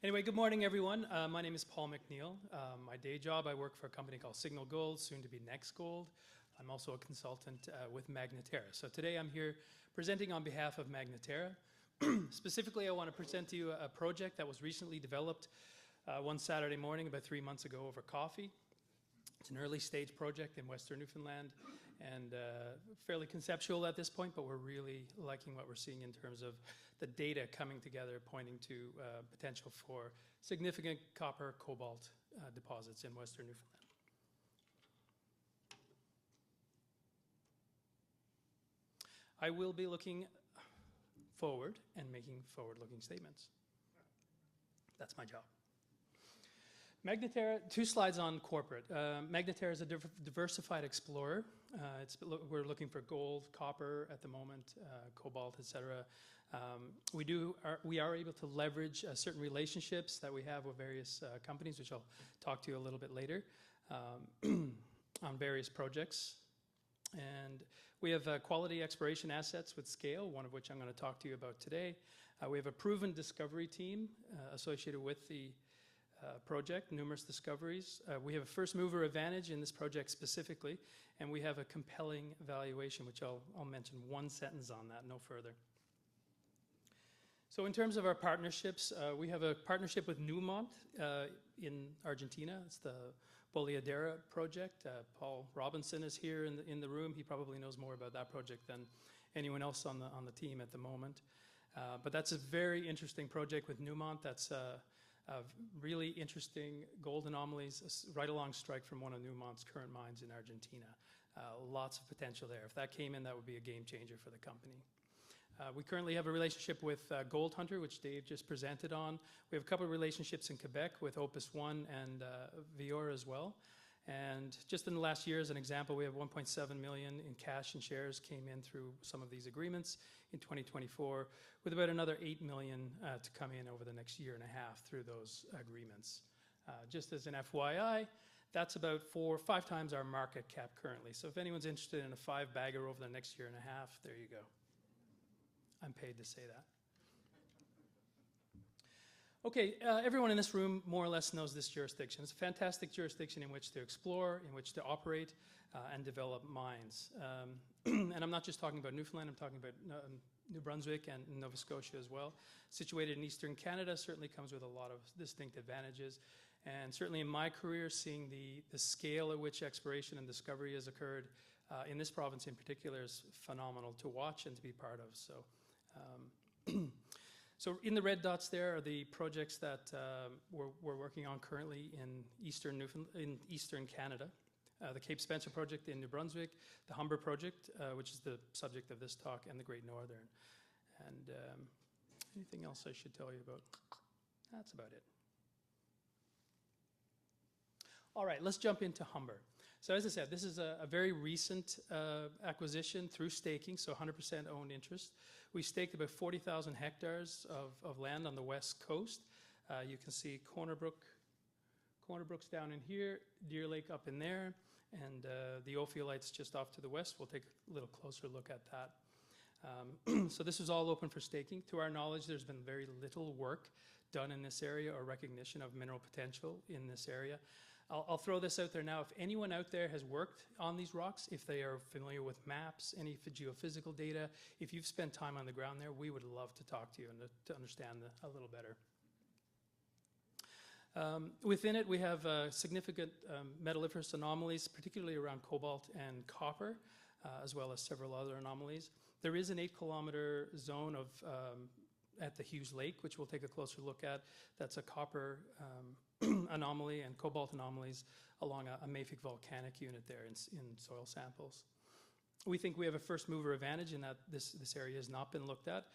Anyway, good morning, everyone. My name is Paul McNeill. My day job, I work for a company called Signal Gold, soon to be Next Gold. I'm also a consultant with McNeill. So today I'm here presenting on behalf of McNeill. Specifically, I want to present to you a project that was recently developed one Saturday morning about 3 months ago over coffee. It's an early stage project in Western Newfoundland and fairly conceptual at this point, but we're really liking what we're seeing in terms of the data coming together, pointing to potential for significant copper cobalt deposits in Western Newfoundland. I will be looking forward and making forward-looking statements. That's my job. McNeill, 2 slides on corporate. McNeill is a diversified explorer. We're looking for gold, copper at the moment, cobalt, etc. We are able to leverage certain relationships that we have with various companies, which I'll talk to you a little bit later, on various projects. And we have quality exploration assets with scale, one of which I'm going to talk to you about today. We have a proven discovery team associated with the project, numerous discoveries. We have a first mover advantage in this project specifically, and we have a compelling valuation, which I'll mention one sentence on that, no further. So in terms of our partnerships, we have a partnership with Newmont in Argentina. It's the Boleadera project. Paul Robinson is here in the room. He probably knows more about that project than anyone else on the team at the moment. But that's a very interesting project with Newmont. That's really interesting gold anomalies right along strike from one of Newmont's current mines in Argentina. Lots of potential there. If that came in, that would be a game changer for the company. We currently have a relationship with Gold Hunter, which Dave just presented on. We have a couple of relationships in Quebec with Opus One and Vior as well. And just in the last year, as an example, we have 1.7 million in cash and shares came in through some of these agreements in 2024, with about another 8 million to come in over the next year and a half through those agreements. Just as an FYI, that's about 4 or 5 times our market cap currently. So if anyone's interested in a 5-bagger over the next year and a half, there you go. I'm paid to say that. Okay, everyone in this room more or less knows this jurisdiction. It's a fantastic jurisdiction in which to explore, in which to operate, and develop mines. And I'm not just talking about Newfoundland, I'm talking about New Brunswick and Nova Scotia as well. Situated in eastern Canada certainly comes with a lot of distinct advantages. And certainly in my career, seeing the scale at which exploration and discovery has occurred in this province in particular is phenomenal to watch and to be part of. So. So in the red dots there are the projects that we're working on currently in eastern Canada. The Cape Spencer project in New Brunswick, the Humber project, which is the subject of this talk, and the Great Northern. And anything else I should tell you about? That's about it. All right, let's jump into Humber. So as I said, this is a very recent acquisition through staking, so 100% owned interest. We staked about 40,000 hectares of land on the west coast. You can see Corner Brook's down in here, Deer Lake up in there, and the Ophiolites just off to the west. We'll take a little closer look at that. So this is all open for staking. To our knowledge, there's been very little work done in this area or recognition of mineral potential in this area. I'll throw this out there now. If anyone out there has worked on these rocks, if they are familiar with maps, any geophysical data, if you've spent time on the ground there, we would love to talk to you and to understand a little better. Within it, we have significant metalliferous anomalies, particularly around cobalt and copper, as well as several other anomalies. There is an 8-kilometer zone at the Hughes Lake, which we'll take a closer look at. That's a copper anomaly and cobalt anomalies along a mafic volcanic unit there in soil samples. We think we have a first mover advantage in that this area has not been looked at.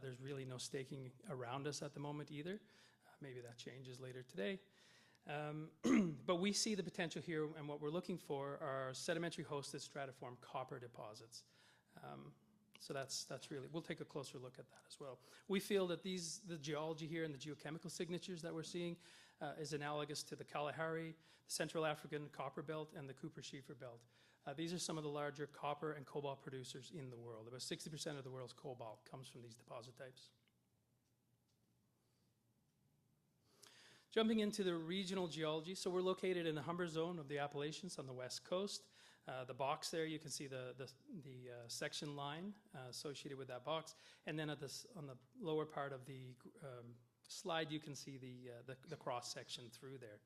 There's really no staking around us at the moment either. Maybe that changes later today. But we see the potential here, and what we're looking for are sedimentary hosted stratiform copper deposits. So that's really, we'll take a closer look at that as well. We feel that the geology here and the geochemical signatures that we're seeing is analogous to the Kalahari, the Central African Copper Belt, and the Cooper-Schiefer Belt. These are some of the larger copper and cobalt producers in the world. About 60% of the world's cobalt comes from these deposit types. Jumping into the regional geology, so we're located in the Humber zone of the Appalachians on the west coast. The box there, you can see the section line associated with that box, and then on the lower part of the slide, you can see the cross section through there.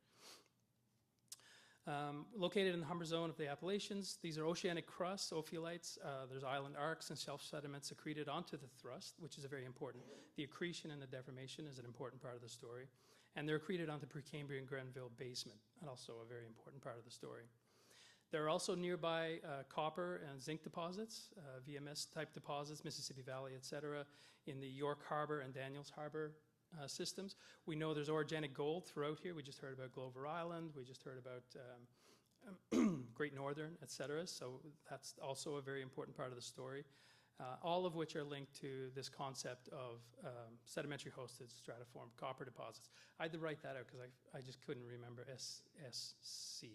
Located in the Humber zone of the Appalachians, these are oceanic crusts, ophiolites. There's island arcs and shelf sediments accreted onto the thrust, which is very important. The accretion and the deformation is an important part of the story. And they're accreted onto Precambrian Grenville basement, and also a very important part of the story. There are also nearby copper and zinc deposits, VMS-type deposits, Mississippi Valley, et cetera, in the York Harbor and Daniels Harbor systems. We know there's orogenic gold throughout here. We just heard about Glover Island. We just heard about Great Northern, et cetera. So that's also a very important part of the story. All of which are linked to this concept of sedimentary hosted stratiform copper deposits. I had to write that out because I just couldn't remember SSC.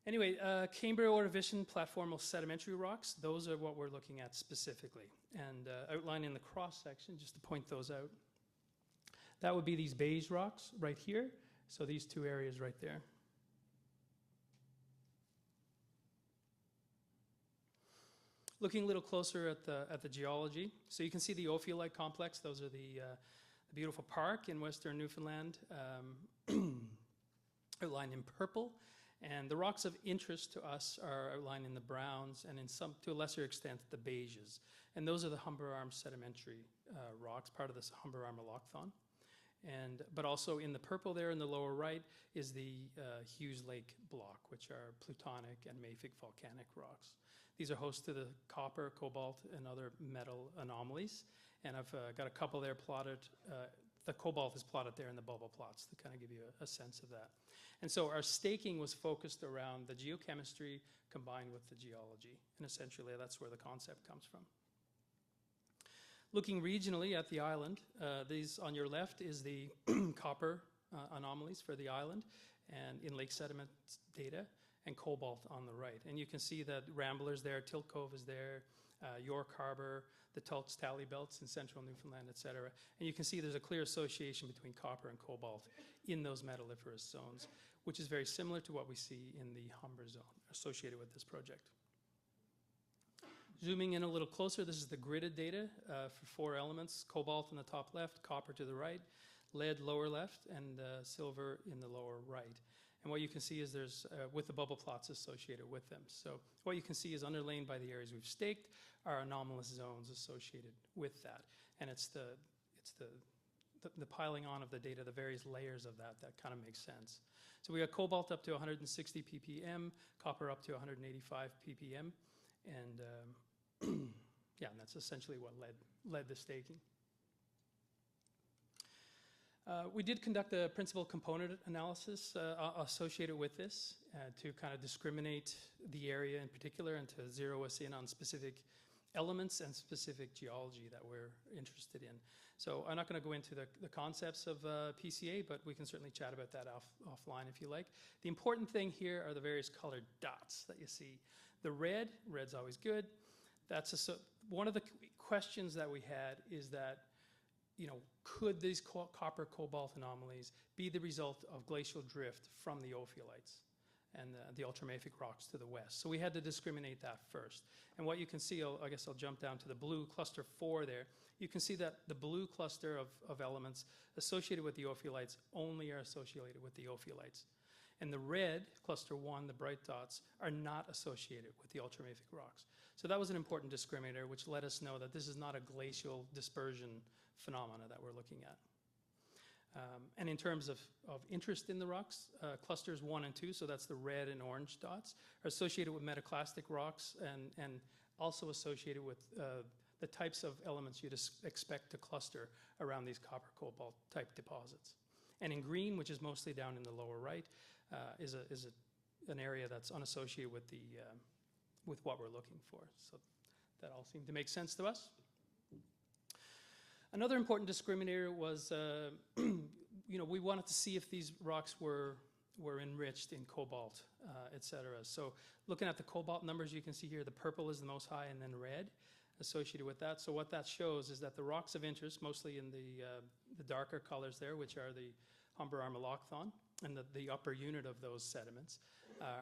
Anyway, Cambrian Ordovician platformal sedimentary rocks, those are what we're looking at specifically. And outlined in the cross section, just to point those out, that would be these beige rocks right here. So these two areas right there. Looking a little closer at the geology, so you can see the ophiolite complex. Those are the beautiful park in western Newfoundland, outlined in purple, and the rocks of interest to us are outlined in the browns, and to a lesser extent, the beiges. And those are the Humber Arm sedimentary rocks, part of this Humber Arm allochthon. But also in the purple there in the lower right is the Hughes Lake block, which are plutonic and mafic volcanic rocks. These are host to the copper, cobalt, and other metal anomalies. And I've got a couple there plotted. The cobalt is plotted there in the bubble plots to kind of give you a sense of that. And so our staking was focused around the geochemistry combined with the geology. And essentially, that's where the concept comes from. Looking regionally at the island, these on your left is the copper anomalies for the island and in lake sediment data, and cobalt on the right. And you can see that Rambler's there, Tilt Cove is there, York Harbor, the Tults Tally Belts in central Newfoundland, et cetera. And you can see there's a clear association between copper and cobalt in those metalliferous zones, which is very similar to what we see in the Humber zone associated with this project. Zooming in a little closer, this is the gridded data for 4 elements: cobalt in the top left, copper to the right, lead lower left, and silver in the lower right. And what you can see is there's, with the bubble plots associated with them. So what you can see is underlain by the areas we've staked are anomalous zones associated with that. And it's the piling on of the data, the various layers of that kind of makes sense. So we got cobalt up to 160 ppm, copper up to 185 ppm, and yeah, and that's essentially what led the staking. We did conduct a principal component analysis associated with this to kind of discriminate the area in particular and to zero us in on specific elements and specific geology that we're interested in. So I'm not going to go into the concepts of PCA, but we can certainly chat about that offline if you like. The important thing here are the various colored dots that you see. The red's always good. That's one of the questions that we had is that, you know, could these copper cobalt anomalies be the result of glacial drift from the ophiolites and the ultramafic rocks to the west? So we had to discriminate that first. And what you can see, I guess I'll jump down to the blue cluster 4 there. You can see that the blue cluster of elements associated with the ophiolites only are associated with the ophiolites. And the red cluster 1, the bright dots, are not associated with the ultramafic rocks. So that was an important discriminator, which let us know that this is not a glacial dispersion phenomena that we're looking at. And in terms of interest in the rocks, clusters 1 and 2, so that's the red and orange dots, are associated with metaclastic rocks and also associated with the types of elements you'd expect to cluster around these copper cobalt type deposits. And in green, which is mostly down in the lower right, is an area that's unassociated with with what we're looking for. So that all seemed to make sense to us. Another important discriminator was, you know, we wanted to see if these rocks were enriched in cobalt, et cetera. So looking at the cobalt numbers, you can see here the purple is the most high and then red. associated with that. So what that shows is that the rocks of interest, mostly in the darker colors there, which are the Humber Armalocthon, and the upper unit of those sediments,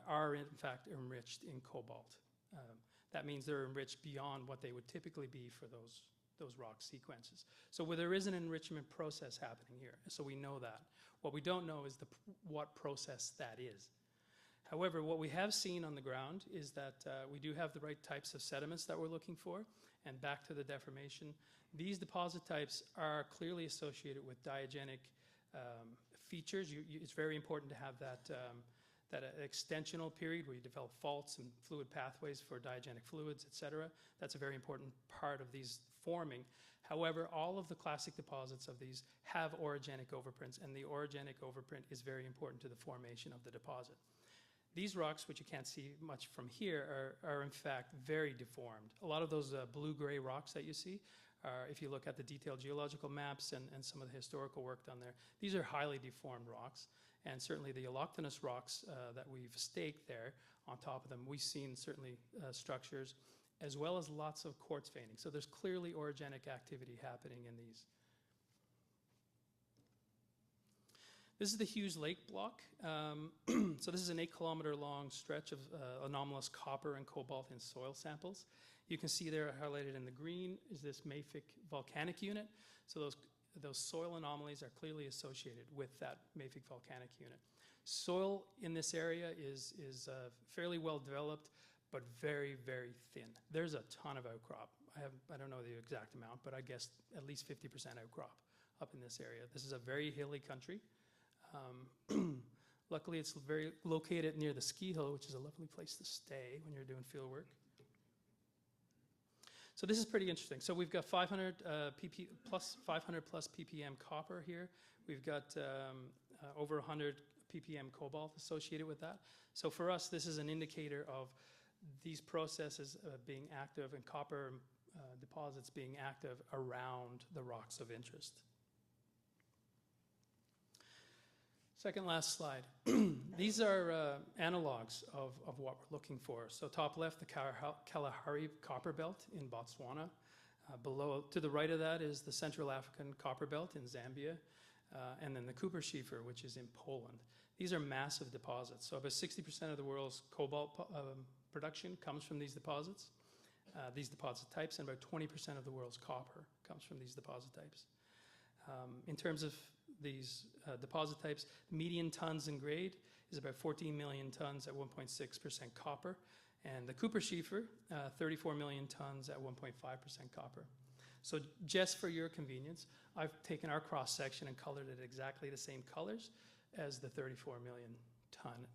are in fact enriched in cobalt. That means they're enriched beyond what they would typically be for those rock sequences. So there is an enrichment process happening here, so we know that. What we don't know is what process that is. However, what we have seen on the ground is that we do have the right types of sediments that we're looking for. And back to the deformation, these deposit types are clearly associated with diagenic features. It's very important to have that extensional period where you develop faults and fluid pathways for diagenic fluids, et cetera. That's a very important part of these forming. However, all of the classic deposits of these have orogenic overprints, and the orogenic overprint is very important to the formation of the deposit. These rocks, which you can't see much from here, are in fact very deformed. A lot of those blue-gray rocks that you see, if you look at the detailed geological maps and some of the historical work done there, these are highly deformed rocks. And certainly the allochthonous rocks that we've staked there on top of them, we've seen certainly structures, as well as lots of quartz veining. So there's clearly orogenic activity happening in these. This is the Hughes Lake block. So this is an 8-kilometer long stretch of anomalous copper and cobalt in soil samples. You can see there highlighted in the green is this mafic volcanic unit. So those soil anomalies are clearly associated with that mafic volcanic unit. Soil in this area is fairly well developed, but very, very thin. There's a ton of outcrop. I don't know the exact amount, but I guess at least 50% outcrop up in this area. This is a very hilly country. Luckily, it's very located near the ski hill, which is a lovely place to stay when you're doing field work. So this is pretty interesting. So we've got 500 plus ppm copper here. We've got over 100 ppm cobalt associated with that. So for us, this is an indicator of these processes being active and copper deposits being active around the rocks of interest. Second last slide. These are analogs of what we're looking for. So top left, the Kalahari copper belt in Botswana. Below, to the right of that is the Central African copper belt in Zambia, and then the Cooperschiefer, which is in Poland. These are massive deposits. So about 60% of the world's cobalt production comes from these deposit types, and about 20% of the world's copper comes from these deposit types. In terms of these deposit types, median tons in grade is about 14 million tons at 1.6% copper, and the Cooperschiefer, 34 million tons at 1.5% copper. So just for your convenience, I've taken our cross-section and colored it exactly the same colors as the 34 million ton at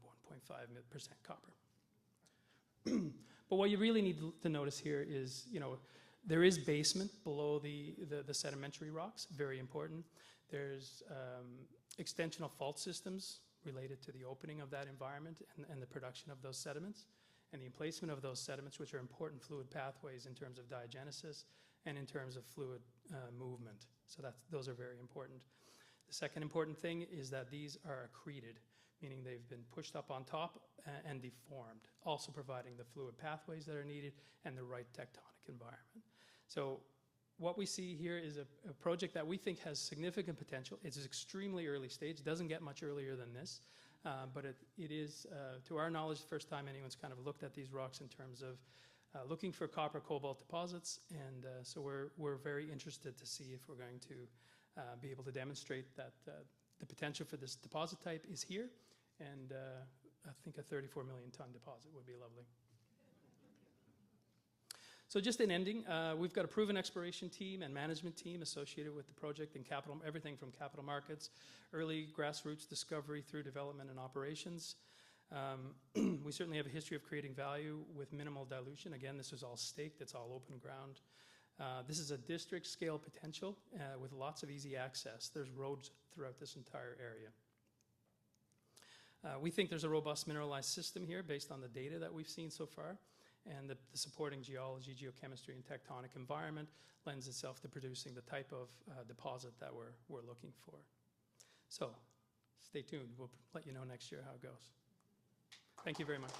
1.5% copper. But what you really need to notice here is, there is basement below the sedimentary rocks, very important. There's extensional fault systems related to the opening of that environment and the production of those sediments, and the emplacement of those sediments, which are important fluid pathways in terms of diagenesis and in terms of fluid movement. So those are very important. The second important thing is that these are accreted, meaning they've been pushed up on top and deformed, also providing the fluid pathways that are needed and the right tectonic environment. So what we see here is a project that we think has significant potential. It's extremely early stage, doesn't get much earlier than this, but it is, to our knowledge, the first time anyone's kind of looked at these rocks in terms of looking for copper cobalt deposits, and so we're very interested to see if we're going to be able to demonstrate that the potential for this deposit type is here, and I think a 34 million ton deposit would be lovely. So just in ending, we've got a proven exploration team and management team associated with the project and everything from capital markets, early grassroots discovery through development and operations. We certainly have a history of creating value with minimal dilution. Again, this is all staked, it's all open ground. This is a district scale potential with lots of easy access. There's roads throughout this entire area. We think there's a robust mineralized system here based on the data that we've seen so far, and the supporting geology, geochemistry, and tectonic environment lends itself to producing the type of deposit that we're looking for. So stay tuned. We'll let you know next year how it goes. Thank you very much.